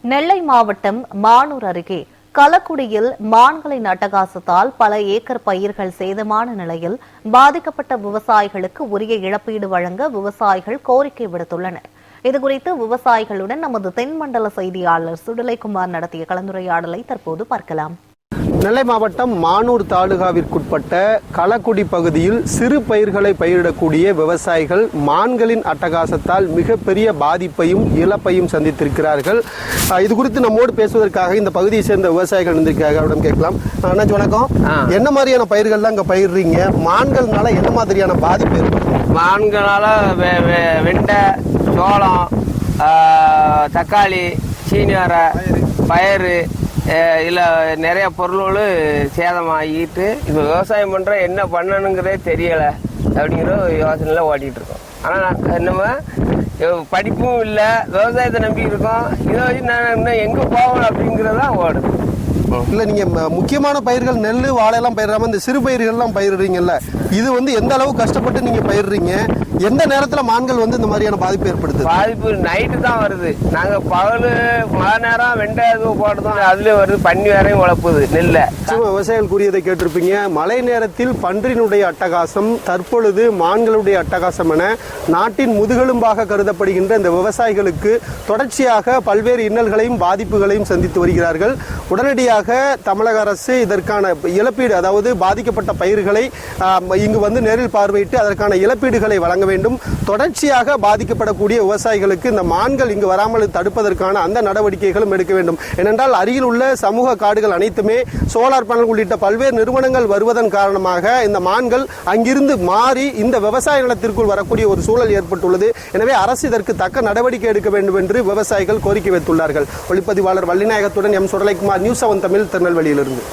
நெல்லை மாவட்டம் மானூர் அருகே களக்குடியில் மான்களின் அட்டகாசத்தால் பல ஏக்கர் பயிர்கள் சேதமான நிலையில் பாதிக்கப்பட்ட விவசாயிகளுக்கு உரிய இழப்பீடு வழங்க விவசாயிகள் கோரிக்கை விடுத்துள்ளனர். இதுகுறித்து விவசாயிகளுடன் நமது தென்மண்டல செய்தியாளர் சுடலைக்குமார் நடத்திய கலந்துரையாடலை தற்போது பார்க்கலாம். நெல்லை மாவட்டம் மானூர் தாலுகாவிற்குட்பட்ட களக்குடி பகுதியில் சிறு பயிர்களை பயிரிடக்கூடிய விவசாயிகள் மான்களின் அட்டகாசத்தால் மிகப்பெரிய பாதிப்பையும் இழப்பையும் சந்தித்திருக்கிறார்கள். இது குறித்து நம்மோடு பேசுவதற்காக இந்த பகுதியை சேர்ந்த விவசாயிகள் இருந்திருக்காங்க. அவரிடம் கேட்கலாம். அண்ணாச்சி வணக்கம். என்ன மாதிரியான பயிர்கள்லாம் இங்க பயிர்றீங்க? மான்கள்னால என்ன மாதிரியான பாதிப்பு ஏற்படும்? மான்களால வெண்டை, சோளம், தக்காளி, சீனிவரை, பயறு இல்லை நிறைய பொருள்கள் சேதமாகிட்டு இப்போ விவசாயம் பண்ணுற என்ன பண்ணணுங்கிறதே தெரியலை அப்படிங்கிற யோசனையில் ஓட்டிகிட்டு இருக்கோம். ஆனால் நம்ம படிப்பும் இல்லை, விவசாயத்தை நம்பி இருக்கோம். இதை வச்சு நான் இன்னும் எங்கே போகணும் அப்படிங்கிறதான் ஓடுது. இல்லை, நீங்கள் முக்கியமான பயிர்கள் நெல், வாழையெல்லாம் பயிராமல் இந்த சிறு பயிர்கள்லாம் பயிரிடுறீங்கல்ல, இது வந்து எந்த அளவு கஷ்டப்பட்டு நீங்கள் பயிரிடுறீங்க? எந்த நேரத்தில் மான்கள் வந்து இந்த மாதிரியான பாதிப்பு ஏற்படுது? பாதிப்பு நைட்டு தான் வருது. நாங்கள் பகல் மழை நேரம் வெண்டை போட்டதும் அதுலேயே வருது. பன்னி வேறையும் உழப்புது நெல்லை. விவசாயிகள் கூறியதை கேட்டிருப்பீங்க. மழை நேரத்தில் பன்றியினுடைய அட்டகாசம், தற்பொழுது மான்களுடைய அட்டகாசம் என நாட்டின் முதுகெலும்பாக கருதப்படுகின்ற இந்த விவசாயிகளுக்கு தொடர்ச்சியாக பல்வேறு இன்னல்களையும் பாதிப்புகளையும் சந்தித்து வருகிறார்கள். உடனடியாக தமிழக அரசு இதற்கான இழப்பீடு, அதாவது பாதிக்கப்பட்ட பயிர்களை இங்கு வந்து நேரில் பார்வையிட்டு அதற்கான இழப்பீடுகளை வழங்க வேண்டும். தொடர்ச்சியாக பாதிக்கப்படக்கூடிய விவசாயிகளுக்கு இந்த மான்கள் இங்கு வராமல் தடுப்பதற்கான அந்த நடவடிக்கைகளும் எடுக்க வேண்டும். ஏனென்றால் அருகில் உள்ள சமூக காடுகள் அனைத்துமே சோலார் பேனல் உள்ளிட்ட பல்வேறு நிறுவனங்கள் வருவதன் காரணமாக இந்த மான்கள் அங்கிருந்து மாறி இந்த விவசாய நிலத்திற்குள் வரக்கூடிய ஒரு சூழல் ஏற்பட்டுள்ளது. எனவே அரசு இதற்கு தக்க நடவடிக்கை எடுக்க வேண்டும் என்று விவசாயிகள் கோரிக்கை வைத்துள்ளார்கள். ஒளிப்பதிவாளர் வள்ளிநாயகத்துடன் எம் சுடலைக்குமார், நியூஸ் 7 தமிழ், திருநெல்வேலியிலிருந்து.